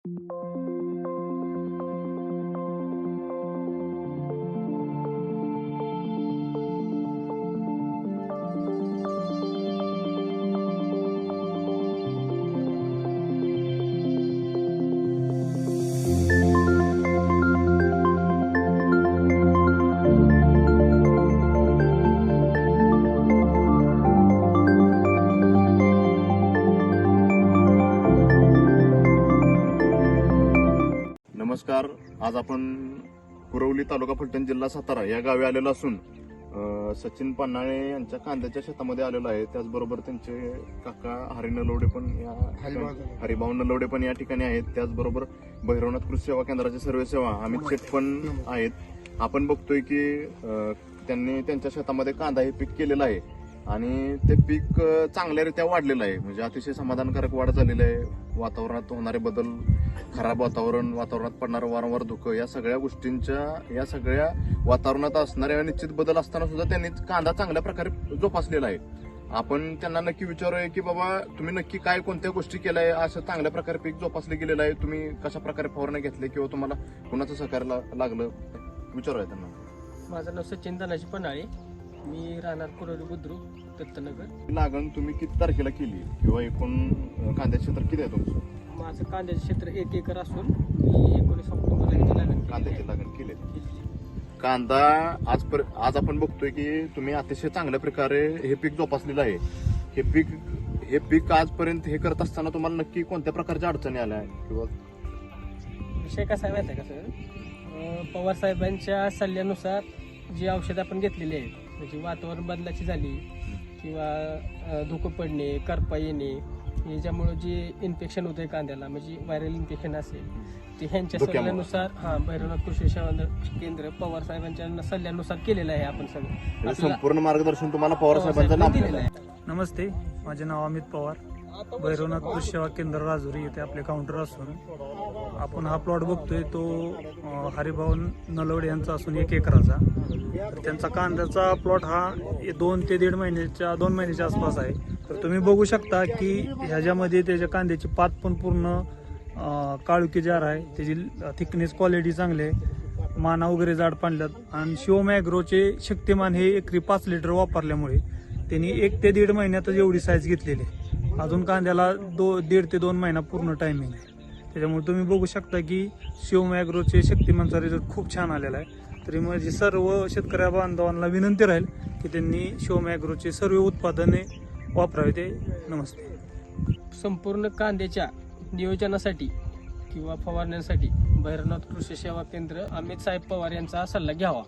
नमस्कार. आज आपण कुरवली तालुका फलटण जिल्हा सातारा या गावी आलेलो असून सचिन पन्हाळे यांच्या कांद्याच्या शेतामध्ये आलेलो आहे. त्याचबरोबर त्यांचे काका हरिभाऊ नलवडे पण या ठिकाणी आहेत. त्याचबरोबर भैरवनाथ कृषी सेवा केंद्राचे सर्वे सेवा अमित शेठ पण आहेत. आपण बघतोय की त्यांनी त्यांच्या शेतामध्ये कांदा हे पीक केलेलं आहे आणि ते पीक चांगल्यारीत्या वाढलेलं आहे. म्हणजे अतिशय समाधानकारक वाढ झालेली आहे. वातावरणात होणारे बदल, खराब वातावरणात पडणारं वारंवार धुकं, या सगळ्या गोष्टींच्या या सगळ्या वातावरणात असणाऱ्या निश्चित बदल असताना सुद्धा त्यांनी कांदा चांगल्या प्रकारे जोपासलेला आहे. आपण त्यांना नक्की विचारूया की बाबा तुम्ही नक्की काय कोणत्या गोष्टी केल्या असं चांगल्या प्रकारे पीक जोपासले गेलेलं आहे. तुम्ही कशा प्रकारे फवारणी घेतली किंवा तुम्हाला कुणाचं सहकार्य लागलं विचारूया त्यांना. माझं नाव सचिन धनाजी पन्हाळे, मी राहणार कुरवली बुद्रुक दत्तनगर. लागण तुम्ही किती तारखेला केली किंवा एकूण कांद्याचे क्षेत्र किती आहे तुमचं? माझं कांद्याचे क्षेत्र 1 एकर असून मी 19 ऑक्टोबरला कांद्याची लागण केली. कांदा आज आपण बघतोय की तुम्ही अतिशय चांगल्या प्रकारे हे पीक जोपासलेलं आहे. हे पीक आजपर्यंत हे करत असताना तुम्हाला नक्की कोणत्या प्रकारच्या अडचणी आल्या किंवा विषय कसा आहे माहिती आहे का सर? पवार साहेबांच्या सल्ल्यानुसार जी औषधं आपण घेतलेली आहेत, म्हणजे वातावरण बदलाची झाली किंवा धुकं पडणे, करपा येणे, याच्यामुळे जे इन्फेक्शन होतंय कांद्याला, म्हणजे व्हायरल इन्फेक्शन असेल ते ह्यांच्या सल्ल्यानुसार भैरवनाथ कृषी सेवा केंद्र पवार साहेबांच्या सल्ल्यानुसार केलेलं आहे. आपण सगळं संपूर्ण मार्गदर्शन तुम्हाला पवार साहेबांचं दिलेलं आहे. नमस्ते, माझे नाव अमित पवार, भैरवनाथ कृषी सेवा केंद्र राजुरी येथे आपले काउंटर असून आपण हा प्लॉट बघतोय तो हरिभाऊ नलवडे यांचा असून 1 एकराचा. त्यांचा कांद्याचा प्लॉट हा 2 ते 2 महिन्याच्या आसपास आहे. तर तुम्ही बघू शकता की ह्याच्यामध्ये त्याच्या कांद्याची पात पण पूर्ण काळुकी जार आहे, त्याची थिकनेस क्वालिटी चांगली आहे, माना वगैरे जाड पाडल्यात. आणि शिवम ॲग्रोचे शक्तिमान हे एकरी 5 लिटर वापरल्यामुळे त्यांनी 1 ते 1.5 महिन्यातच एवढी साईज घेतलेली आहे. अजून कांद्याला 1.5 ते 2 महिना पूर्ण टायमिंग आहे. त्याच्यामुळे तुम्ही बघू शकता की शिवम ॲग्रोचे शक्तिमानचा रिझल्ट खूप छान आलेला आहे. तरी माझी सर्व शेतकऱ्या बांधवांना विनंती राहील की त्यांनी शिवम ॲग्रोचे सर्व उत्पादने वापरावे. ते नमस्ते. संपूर्ण कांद्याच्या नियोजनासाठी किंवा फवारण्यासाठी भैरवनाथ कृषी सेवा केंद्र अमित साहेब पवार यांचा सल्ला घ्यावा.